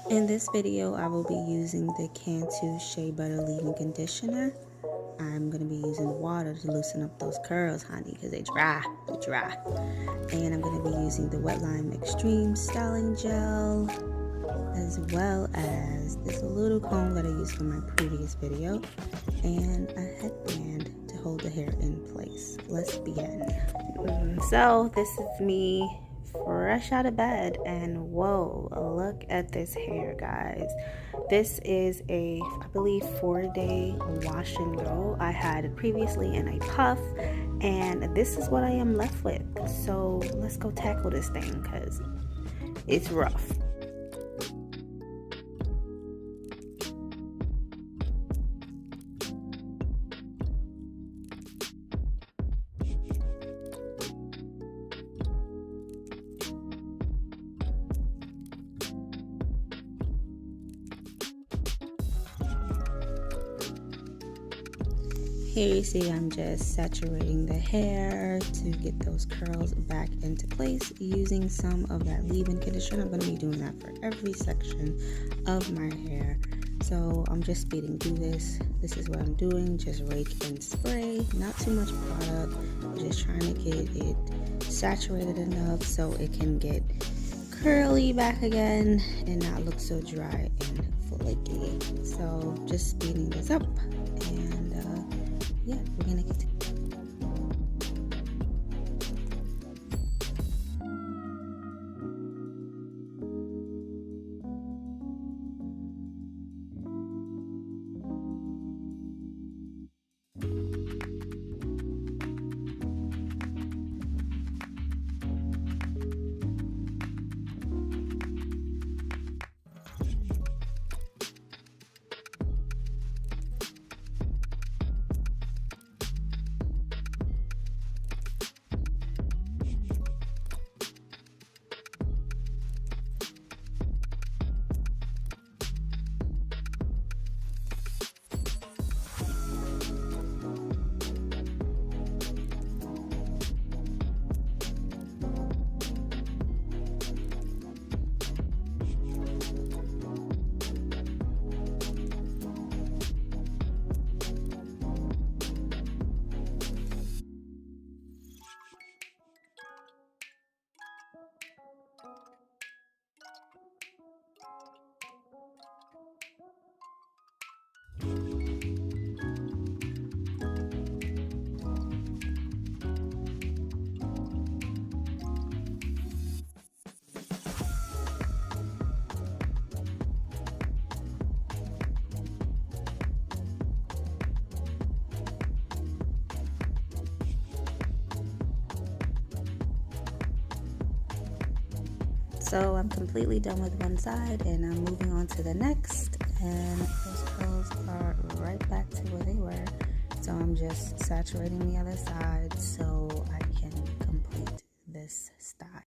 In this video, I will be using the Cantu Shea Butter Leave-In Conditioner. I'm going to be using water to loosen up those curls, honey, because they're dry. And I'm going to be using the Wetline Extreme Styling Gel, as well as this little comb that I used from my previous video, and a headband to hold the hair in place. Let's begin. So this is me fresh out of bed, and whoa, look at this hair, guys. This is a, I believe, 4-day wash and go. I had it previously in a puff, and this is what I am left with. So let's go tackle this thing because it's rough. Here you see I'm just saturating the hair to get those curls back into place using some of that leave-in conditioner. I'm going to be doing that for every section of my hair. So I'm just speeding through this. This is what I'm doing. Just rake and spray. Not too much product. I'm just trying to get it saturated enough so it can get curly back again and not look so dry and flaky. So just speeding this up, and yeah, we're gonna get to So I'm completely done with one side, and I'm moving on to the next, and those curls are right back to where they were. So I'm just saturating the other side so I can complete this style.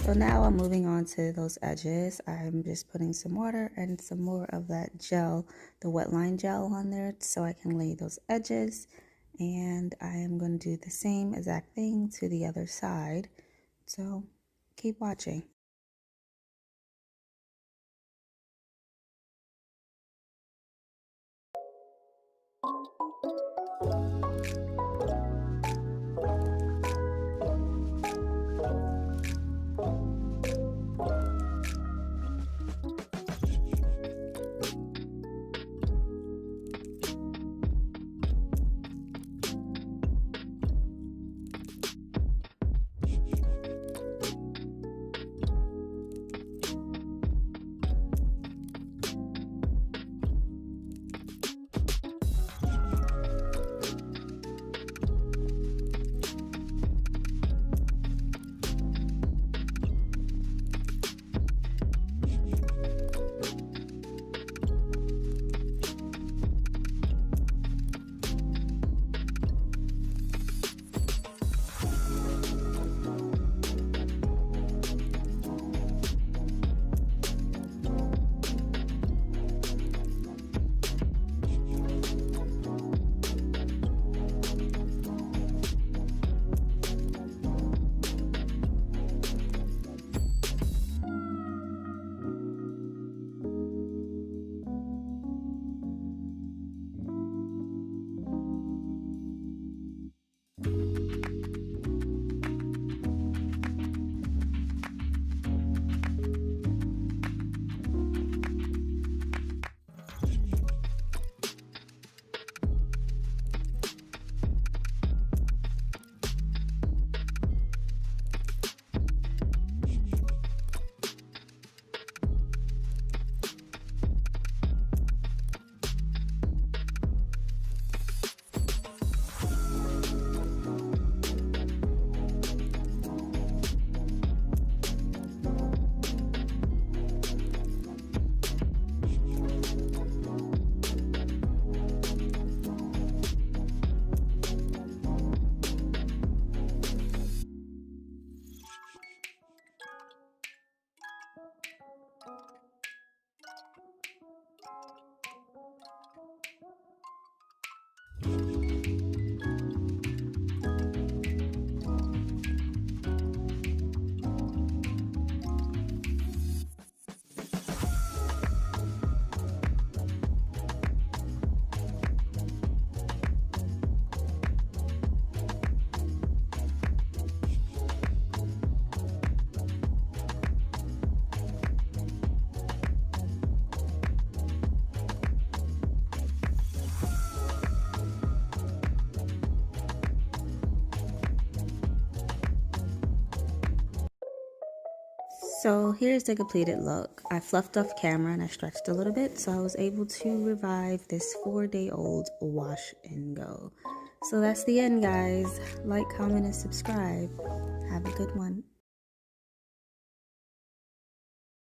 So now I'm moving on to those edges. I'm just putting some water and some more of that gel, the wetline gel on there so I can lay those edges. And I am going to do the same exact thing to the other side. So keep watching. So here's the completed look. I fluffed off camera and I stretched a little bit, so I was able to revive this 4-day-old wash and go. So that's the end, guys. Like, comment, and subscribe. Have a good one.